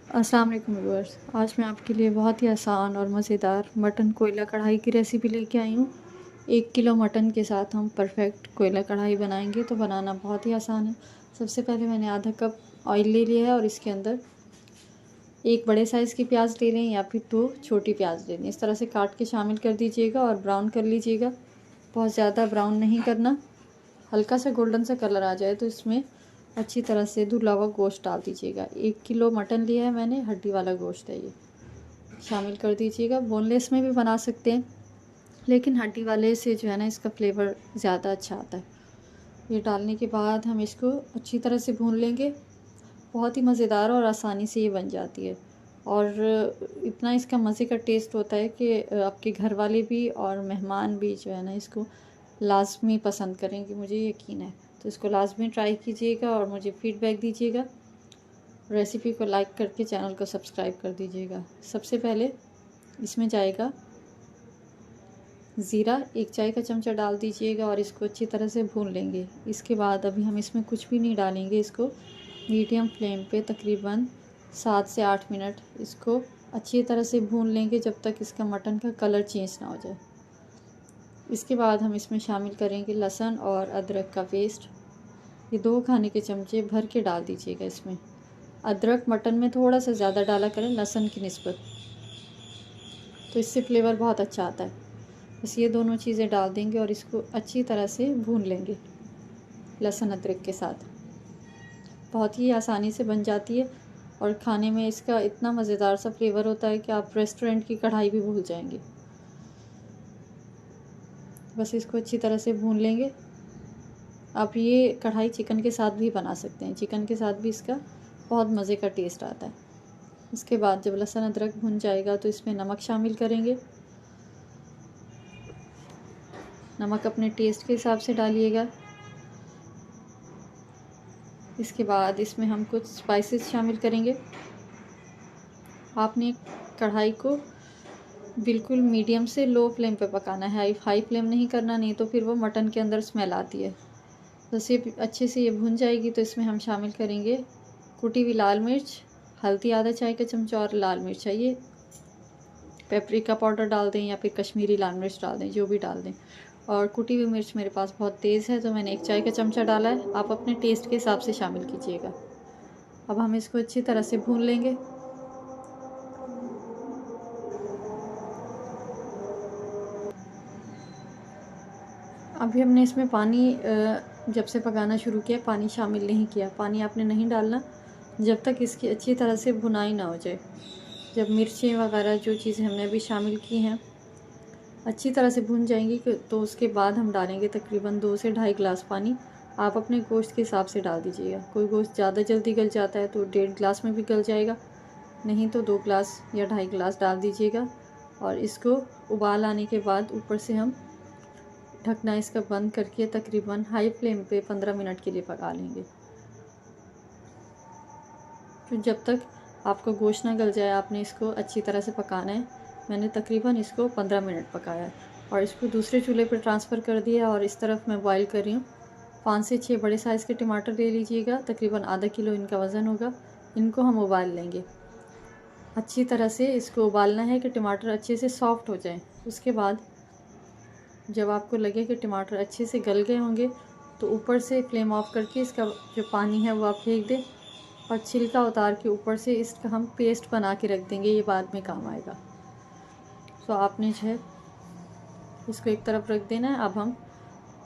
अस्सलाम वालेकुम व्यूअर्स। आज मैं आपके लिए बहुत ही आसान और मज़ेदार मटन कोयला कढ़ाई की रेसिपी लेके आई हूँ। 1 किलो मटन के साथ हम परफेक्ट कोयला कढ़ाई बनाएंगे, तो बनाना बहुत ही आसान है। सबसे पहले मैंने आधा कप ऑयल ले लिया है और इसके अंदर एक बड़े साइज़ की प्याज ले लें या फिर 2 छोटी प्याज ले लें। इस तरह से काट के शामिल कर दीजिएगा और ब्राउन कर लीजिएगा। बहुत ज़्यादा ब्राउन नहीं करना, हल्का सा गोल्डन सा कलर आ जाए तो इसमें अच्छी तरह से धुला हुआ गोश्त डाल दीजिएगा। 1 किलो मटन लिया है मैंने, हड्डी वाला गोश्त है ये। शामिल कर दीजिएगा। बोनलेस में भी बना सकते हैं, लेकिन हड्डी वाले से जो है ना इसका फ्लेवर ज़्यादा अच्छा आता है। ये डालने के बाद हम इसको अच्छी तरह से भून लेंगे। बहुत ही मज़ेदार और आसानी से ये बन जाती है और इतना इसका मज़े का टेस्ट होता है कि आपके घर वाले भी और मेहमान भी जो है ना इसको लाज़मी पसंद करेंगे, मुझे यकीन है। तो इसको लाज़मी ट्राई कीजिएगा और मुझे फ़ीडबैक दीजिएगा। रेसिपी को लाइक करके चैनल को सब्सक्राइब कर दीजिएगा। सबसे पहले इसमें जाएगा ज़ीरा, 1 चाय का चमचा डाल दीजिएगा और इसको अच्छी तरह से भून लेंगे। इसके बाद अभी हम इसमें कुछ भी नहीं डालेंगे। इसको मीडियम फ्लेम पे तकरीबन 7 से 8 मिनट इसको अच्छी तरह से भून लेंगे, जब तक इसका मटन का कलर चेंज ना हो जाए। इसके बाद हम इसमें शामिल करेंगे लहसुन और अदरक का पेस्ट। ये 2 खाने के चमचे भर के डाल दीजिएगा इसमें। अदरक मटन में थोड़ा सा ज़्यादा डाला करें लहसुन की निस्बत, तो इससे फ्लेवर बहुत अच्छा आता है। बस ये दोनों चीज़ें डाल देंगे और इसको अच्छी तरह से भून लेंगे लहसुन अदरक के साथ। बहुत ही आसानी से बन जाती है और खाने में इसका इतना मज़ेदार सा फ्लेवर होता है कि आप रेस्टोरेंट की कढ़ाई भी भूल जाएंगे। बस इसको अच्छी तरह से भून लेंगे। आप ये कढ़ाई चिकन के साथ भी बना सकते हैं, चिकन के साथ भी इसका बहुत मज़े का टेस्ट आता है। इसके बाद जब लहसुन अदरक भुन जाएगा तो इसमें नमक शामिल करेंगे। नमक अपने टेस्ट के हिसाब से डालिएगा। इसके बाद इसमें हम कुछ स्पाइसेस शामिल करेंगे। आपने कढ़ाई को बिल्कुल मीडियम से लो फ्लेम पे पकाना है, हाई फ्लेम नहीं करना, नहीं तो फिर वो मटन के अंदर स्मेल आती है। बस ये अच्छे से ये भुन जाएगी तो इसमें हम शामिल करेंगे कुटी हुई लाल मिर्च, हल्दी आधा चाय का चमचा और लाल मिर्च चाहिए। पेपरिका पाउडर डाल दें या फिर कश्मीरी लाल मिर्च डाल दें, जो भी डाल दें। और कुटी हुई मिर्च मेरे पास बहुत तेज़ है तो मैंने 1 चाय का चमचा डाला है, आप अपने टेस्ट के हिसाब से शामिल कीजिएगा। अब हम इसको अच्छी तरह से भून लेंगे। अभी हमने इसमें पानी जब से पकाना शुरू किया पानी शामिल नहीं किया। पानी आपने नहीं डालना जब तक इसकी अच्छी तरह से भुनाई ना हो जाए। जब मिर्चें वगैरह जो चीज़ें हमने अभी शामिल की हैं अच्छी तरह से भुन जाएंगी तो उसके बाद हम डालेंगे तकरीबन 2 से ढाई गिलास पानी। आप अपने गोश्त के हिसाब से डाल दीजिएगा। कोई गोश्त ज़्यादा जल्दी गल जाता है तो 1.5 गिलास में भी गल जाएगा, नहीं तो 2 गिलास या ढाई गिलास डाल दीजिएगा। और इसको उबाल आने के बाद ऊपर से हम ढकना इसका बंद करके तकरीबन हाई फ्लेम पे 15 मिनट के लिए पका लेंगे। तो जब तक आपका गोश्त ना गल जाए आपने इसको अच्छी तरह से पकाना है। मैंने तकरीबन इसको 15 मिनट पकाया है और इसको दूसरे चूल्हे पर ट्रांसफ़र कर दिया और इस तरफ मैं बॉईल कर रही हूँ। 5 से 6 बड़े साइज़ के टमाटर ले लीजिएगा, तकरीबन आधा किलो इनका वज़न होगा। इनको हम उबाल लेंगे। अच्छी तरह से इसको उबालना है कि टमाटर अच्छे से सॉफ्ट हो जाएं। उसके बाद जब आपको लगे कि टमाटर अच्छे से गल गए होंगे तो ऊपर से फ्लेम ऑफ करके इसका जो पानी है वो आप फेंक दें और छिलका उतार के ऊपर से इसका हम पेस्ट बना के रख देंगे, ये बाद में काम आएगा। तो आपने जो है इसको एक तरफ रख देना है। अब हम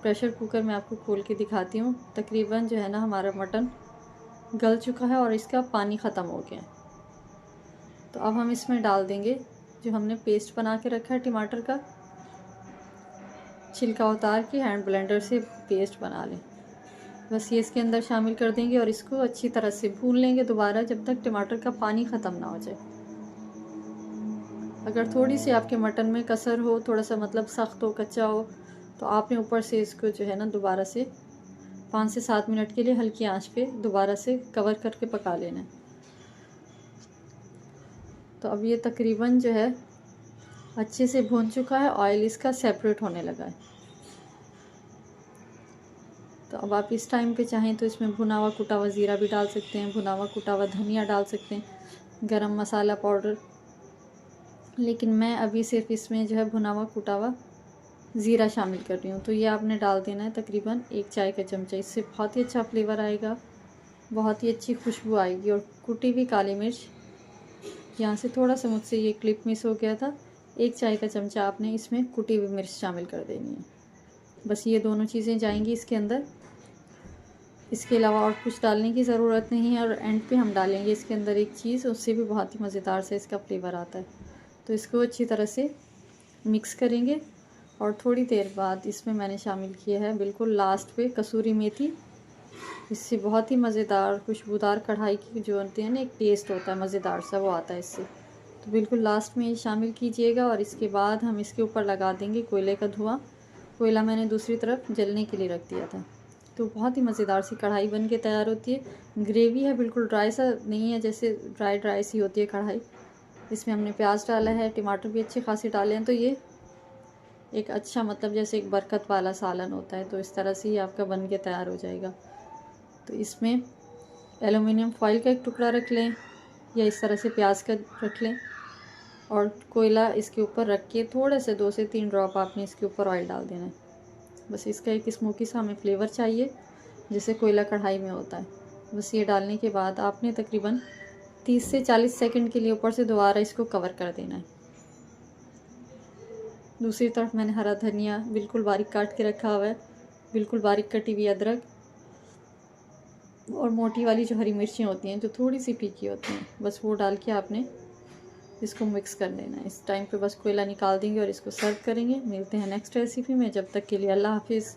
प्रेशर कुकर में आपको खोल के दिखाती हूँ। तकरीबन जो है ना हमारा मटन गल चुका है और इसका पानी ख़त्म हो गया है। तो अब हम इसमें डाल देंगे जो हमने पेस्ट बना के रखा है टमाटर का। छिलका उतार के हैंड ब्लेंडर से पेस्ट बना लें। बस ये इसके अंदर शामिल कर देंगे और इसको अच्छी तरह से भून लेंगे दोबारा जब तक टमाटर का पानी ख़त्म ना हो जाए। अगर थोड़ी सी आपके मटन में कसर हो, थोड़ा सा मतलब सख्त हो, कच्चा हो, तो आपने ऊपर से इसको जो है ना दोबारा से 5 से 7 मिनट के लिए हल्की आंच पे दोबारा से कवर करके पका लेना है। तो अब ये तकरीबन जो है अच्छे से भून चुका है, ऑयल इसका सेपरेट होने लगा है। तो अब आप इस टाइम पे चाहें तो इसमें भुना हुआ कुटा हुआ ज़ीरा भी डाल सकते हैं, भुना हुआ कुटा हुआ धनिया डाल सकते हैं। गरम मसाला पाउडर, लेकिन मैं अभी सिर्फ इसमें जो है भुना हुआ कुटा हुआ ज़ीरा शामिल कर रही हूँ। तो ये आपने डाल देना है तकरीबन 1 चाय का चमचा। इससे बहुत ही अच्छा फ्लेवर आएगा, बहुत ही अच्छी खुशबू आएगी। और कुटी हुई काली मिर्च, यहाँ से थोड़ा सा मुझसे ये क्लिप मिस हो गया था, 1 चाय का चमचा आपने इसमें कुटी हुई मिर्च शामिल कर देनी है। बस ये दोनों चीज़ें जाएंगी इसके अंदर। इसके अलावा और कुछ डालने की ज़रूरत नहीं है। और एंड पे हम डालेंगे इसके अंदर एक चीज़, उससे भी बहुत ही मज़ेदार से इसका फ्लेवर आता है। तो इसको अच्छी तरह से मिक्स करेंगे। और थोड़ी देर बाद इसमें मैंने शामिल किया है बिल्कुल लास्ट पे कसूरी मेथी। इससे बहुत ही मज़ेदार खुशबूदार कढ़ाई की जो होती है ना, एक टेस्ट होता है मज़ेदार सा, वो आता है इससे। तो बिल्कुल लास्ट में ये शामिल कीजिएगा। और इसके बाद हम इसके ऊपर लगा देंगे कोयले का धुआं। कोयला मैंने दूसरी तरफ जलने के लिए रख दिया था। तो बहुत ही मज़ेदार सी कढ़ाई बन के तैयार होती है। ग्रेवी है, बिल्कुल ड्राई सा नहीं है, जैसे ड्राई सी होती है कढ़ाई। इसमें हमने प्याज डाला है, टमाटर भी अच्छे खासे डाले हैं। तो ये एक अच्छा, मतलब जैसे एक बरकत वाला सालन होता है, तो इस तरह से ही आपका बन के तैयार हो जाएगा। तो इसमें एलुमिनियम फॉइल का एक टुकड़ा रख लें, या इस तरह से प्याज का रख लें। और कोयला इसके ऊपर रख के थोड़े से 2 से 3 ड्रॉप आपने इसके ऊपर ऑयल डाल देना है। बस इसका एक स्मोकी सा हमें फ्लेवर चाहिए, जैसे कोयला कढ़ाई में होता है। बस ये डालने के बाद आपने तकरीबन 30 से 40 सेकंड के लिए ऊपर से दोबारा इसको कवर कर देना है। दूसरी तरफ मैंने हरा धनिया बिल्कुल बारीक काट के रखा हुआ है, बिल्कुल बारीक कटी हुई अदरक, और मोटी वाली जो हरी मिर्चें होती हैं जो थोड़ी सी फीकी होती हैं, बस वो डाल के आपने इसको मिक्स कर लेना है। इस टाइम पे बस कोयला निकाल देंगे और इसको सर्व करेंगे। मिलते हैं नेक्स्ट रेसिपी में, जब तक के लिए अल्लाह हाफिज़।